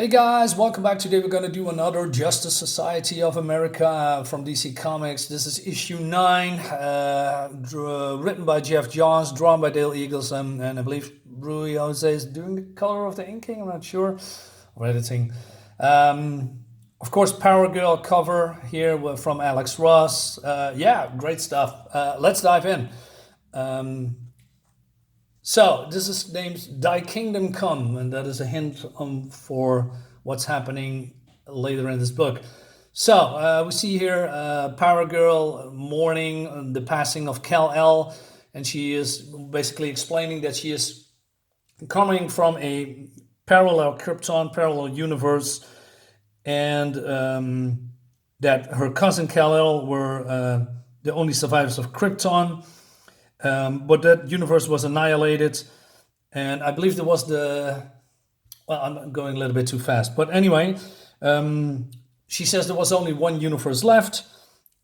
Hey guys, welcome back. Today we're going to do another Justice Society of America from DC Comics. This is issue 9, written by Geoff Johns, drawn by Dale Eaglesham, and I believe Ruy Jose is doing the color of the inking, I'm not sure, or editing. Of course, Power Girl cover here from Alex Ross. Yeah, great stuff. Let's dive in. So this is named Thy Kingdome Come, and that is a hint for what's happening later in this book. So we see here Power Girl mourning the passing of Kal-El, and she is basically explaining that she is coming from a parallel Krypton, parallel universe, and that her cousin Kal-El were the only survivors of Krypton. But that universe was annihilated, and I believe there was I'm going a little bit too fast, but anyway, she says there was only one universe left,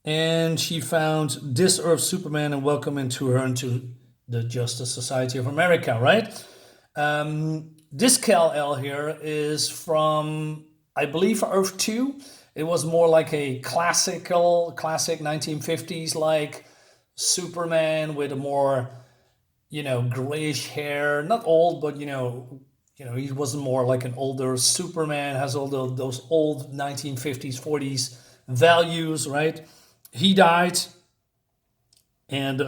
and she found this Earth Superman and welcomed into the Justice Society of America, right? This Kal-El here is from, I believe, Earth 2. It was more like a classic 1950s like Superman with a more, grayish hair. Not old, but he wasn't more like an older Superman. Has all those old 1950s, 40s values, right? He died, and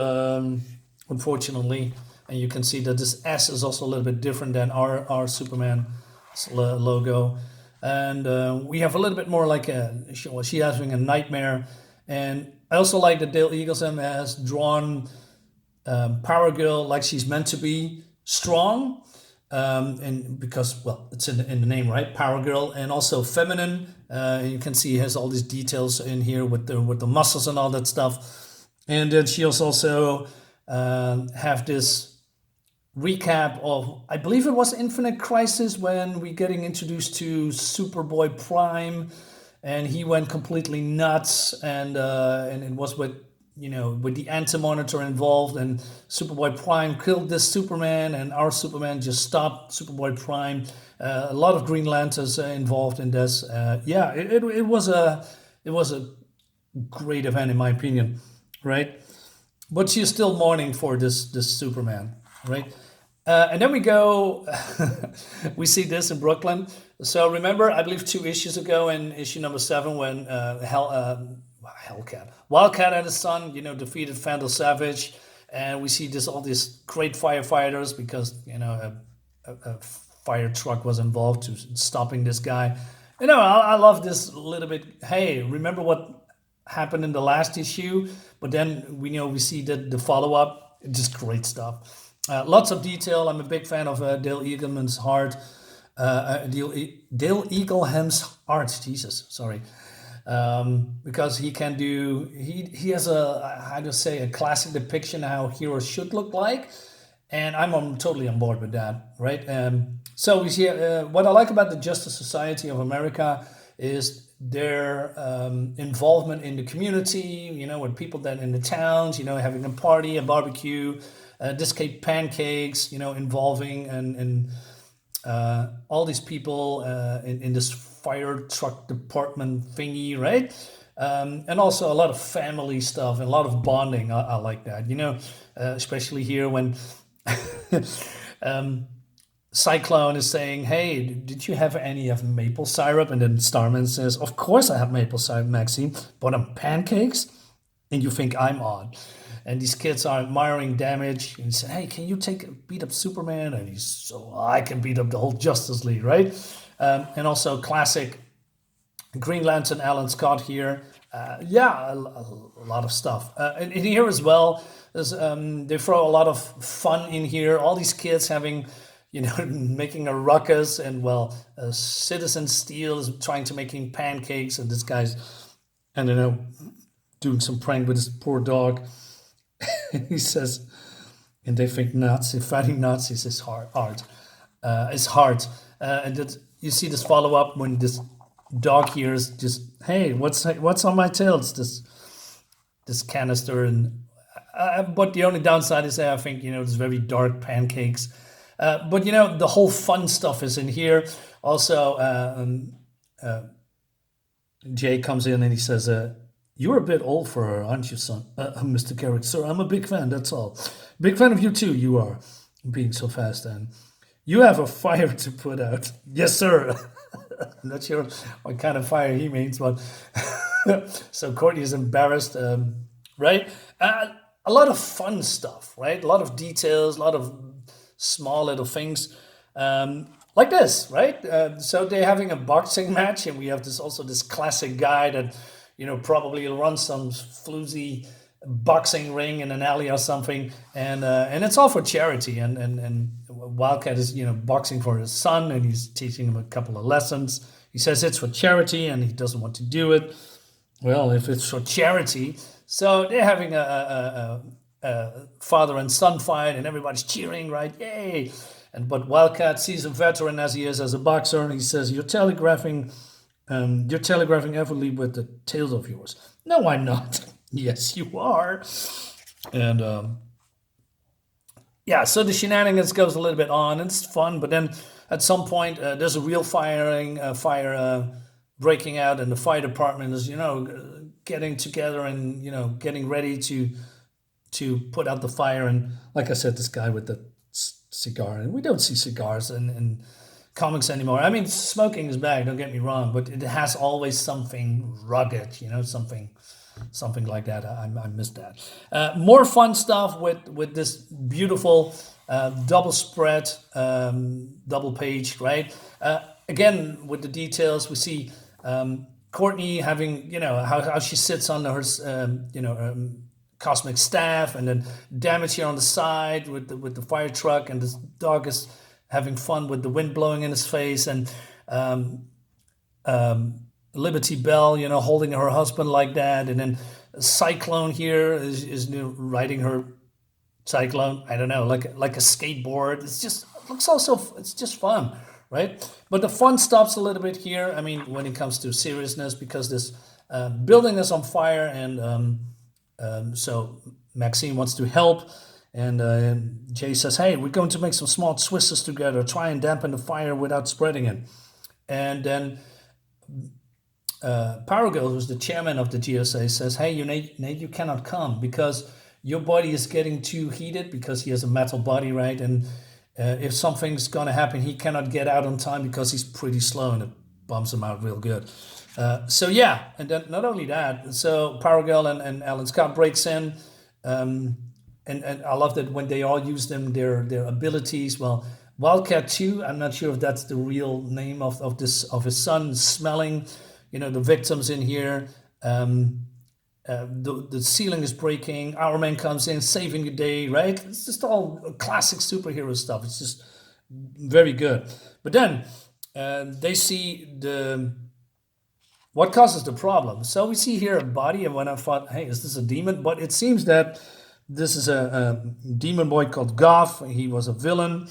unfortunately, and you can see that this S is also a little bit different than our Superman logo, and we have a little bit more like she having a nightmare. And I also like that Dale Eaglesham has drawn Power Girl like she's meant to be, strong, and because, well, it's in the name, right? Power Girl, and also feminine. You can see he has all these details in here with the muscles and all that stuff. And then she also have this recap of, I believe it was Infinite Crisis, when we're getting introduced to Superboy Prime. And he went completely nuts, and it was with the Anti-Monitor involved, and Superboy Prime killed this Superman, and our Superman just stopped Superboy Prime. A lot of Green Lanterns involved in this. It was a great event in my opinion, right? But she's still mourning for this Superman, right? And then we go, we see this in Brooklyn. So remember, I believe 2 issues ago in issue number 7 when Wildcat and his son, defeated Vandal Savage. And we see all these great firefighters because, a fire truck was involved to stopping this guy. I love this a little bit. Hey, remember what happened in the last issue? But then we see the follow-up. Just great stuff. Lots of detail. I'm a big fan of Dale Eagleham's art. Dale Eagleham's art. Jesus, sorry, because he can do. He has a classic depiction of how heroes should look like, and I'm totally on board with that. Right. So we see what I like about the Justice Society of America is their involvement in the community. With people that in the towns. Having a party, a barbecue. This case pancakes, involving and all these people in this fire truck department thingy, right? And also a lot of family stuff and a lot of bonding. I like that, especially here when Cyclone is saying, "Hey, did you have any of maple syrup?" And then Starman says, "Of course I have maple syrup, Maxine, but on pancakes?" And you think I'm odd. And these kids are admiring Damage. And he said, "Hey, can you beat up Superman?" And he's so, "I can beat up the whole Justice League," right? And also classic Green Lantern Alan Scott here. A lot of stuff. And in here as well, they throw a lot of fun in here. All these kids having, making a ruckus. And, Citizen Steel is trying to making pancakes. And this guy's, I don't know, doing some prank with his poor dog. He says, and they think fighting Nazis is hard. It's hard. And that you see this follow up when this dog here is just, "Hey, what's on my tail?" It's this canister, and but the only downside is that I think it's very dark pancakes. But the whole fun stuff is in here. Also, Jay comes in and he says, "You're a bit old for her, aren't you, son, Mr. Garrick? Sir, I'm a big fan. That's all. Big fan of you too. You are being so fast, and you have a fire to put out." Yes, sir. I'm not sure what kind of fire he means, but so Courtney is embarrassed, right? A lot of fun stuff, right? A lot of details, a lot of small little things, like this, right? So they're having a boxing match, and we have this classic guy that probably runs some floozy boxing ring in an alley or something, and it's all for charity. And Wildcat is boxing for his son, and he's teaching him a couple of lessons. He says it's for charity, and he doesn't want to do it. Well, if it's for charity, so they're having a father and son fight, and everybody's cheering, right? Yay! But Wildcat sees a veteran as he is as a boxer, and he says, "You're telegraphing heavily with the tails of yours." "No, I'm not." "Yes, you are. And yeah, so the shenanigans goes a little bit on, and it's fun. But then at some point, there's a real fire breaking out, and the fire department is getting together and getting ready to put out the fire. And like I said, this guy with the cigar, and we don't see cigars in comics anymore. I mean, smoking is bad, don't get me wrong, but it has always something rugged, something like that. I miss that. More fun stuff with this beautiful double spread, double page, right? Again, with the details, we see Courtney having, how she sits on her, cosmic staff, and then Damage here on the side with the fire truck, and this dog is having fun with the wind blowing in his face, and Liberty Bell, holding her husband like that, and then Cyclone here is riding her Cyclone. I don't know, like a skateboard. It's just fun, right? But the fun stops a little bit here. I mean, when it comes to seriousness, because this building is on fire, and so Maxine wants to help, and Jay says, "Hey, we're going to make some small twists together, try and dampen the fire without spreading it." And then Paragirl, who's the chairman of the GSA, says, "Hey, Nate, you cannot come because your body is getting too heated, because he has a metal body, right? And if something's going to happen, he cannot get out on time because he's pretty slow," and it bums him out real good. So yeah, and then not only that, so Paragirl and Alan Scott breaks in, and I love that when they all use their abilities. Well, Wildcat 2, I'm not sure if that's the real name of his son, smelling, the victims in here. The ceiling is breaking. Our Man comes in, saving the day, right? It's just all classic superhero stuff. It's just very good. But then they see what causes the problem. So we see here a body, and when I thought, hey, is this a demon? But it seems that this is a demon boy called Goff. He was a villain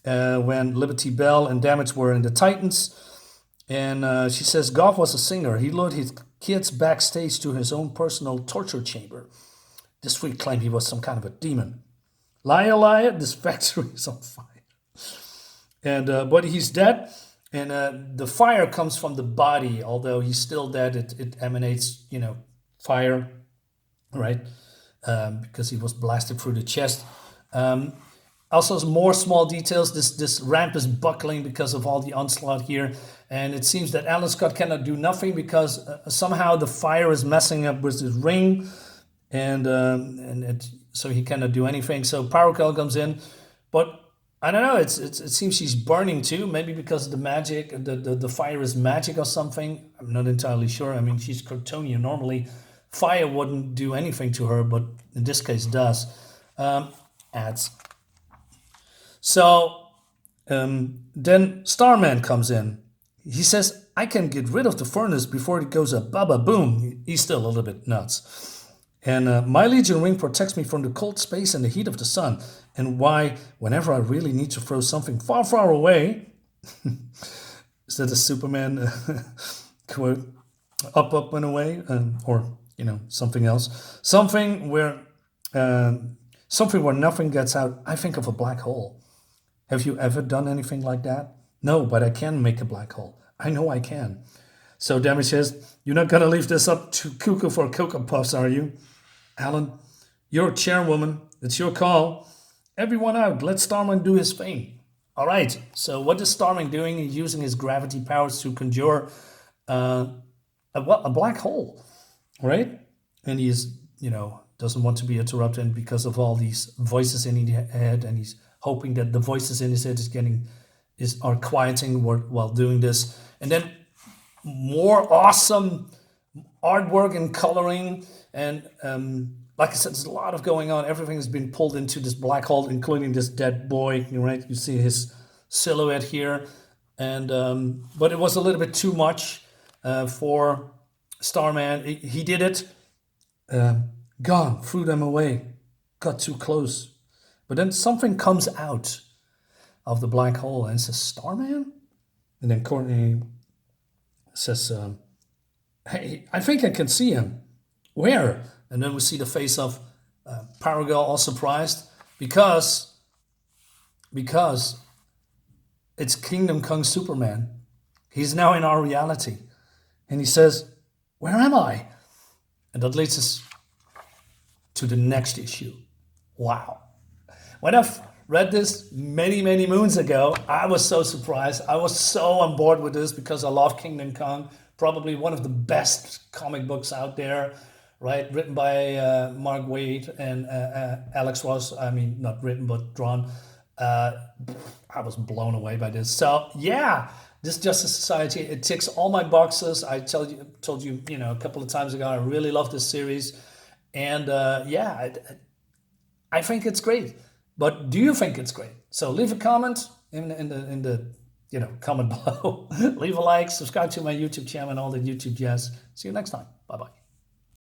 when Liberty Bell and Damage were in the Titans. And she says Goff was a singer. He lured his kids backstage to his own personal torture chamber. This freak claimed he was some kind of a demon. Liar, liar, this factory is on fire. And but he's dead. And the fire comes from the body, although he's still dead. It emanates, fire, right? Because he was blasted through the chest. Also, some more small details. This ramp is buckling because of all the onslaught here. And it seems that Alan Scott cannot do nothing because somehow the fire is messing up with his ring. So he cannot do anything. So Paracel comes in. But I don't know, it seems she's burning too. Maybe because of the magic, the fire is magic or something. I'm not entirely sure. I mean, she's Kryptonian. Normally, fire wouldn't do anything to her, but in this case does. Adds. So then Starman comes in. He says, "I can get rid of the furnace before it goes up. Baba boom." He's still a little bit nuts. And my Legion ring protects me from the cold space and the heat of the sun. And why, whenever I really need to throw something far, far away, is that a Superman quote? Up and away, or something else, something where nothing gets out. I think of a black hole. Have you ever done anything like that? No, but I can make a black hole. I know I can. So Demi says, you're not going to leave this up to Cuckoo for Cocoa Puffs, are you? Alan, you're chairwoman. It's your call. Everyone out. Let Starman do his thing. All right. So what is Starman doing? He's using his gravity powers to conjure a black hole, right? And he's, doesn't want to be interrupted because of all these voices in his head, and he's hoping that the voices in his head are quieting while doing this. And then more awesome artwork and coloring, and like I said, there's a lot of going on. Everything has been pulled into this black hole, including this dead boy. Right? You see his silhouette here, and but it was a little bit too much for Starman. He did it. Gone, threw them away, got too close. But then something comes out of the black hole and says, Starman? And then Courtney says, hey, I think I can see him. Where? And then we see the face of Power Girl, all surprised, because it's Kingdom Come Superman. He's now in our reality. And he says, where am I? And that leads us to the next issue. Wow. When I've read this many, many moons ago, I was so surprised. I was so on board with this because I love Kingdom Come. Probably one of the best comic books out there, right? Written by Mark Waid and Alex Ross. I mean, not written, but drawn. I was blown away by this. So, yeah, this Justice Society, it ticks all my boxes. I told you, a couple of times ago, I really love this series. And I think it's great. But do you think it's great? So leave a comment in the comment below. Leave a like, subscribe to my YouTube channel and all the YouTube jazz. See you next time. Bye-bye.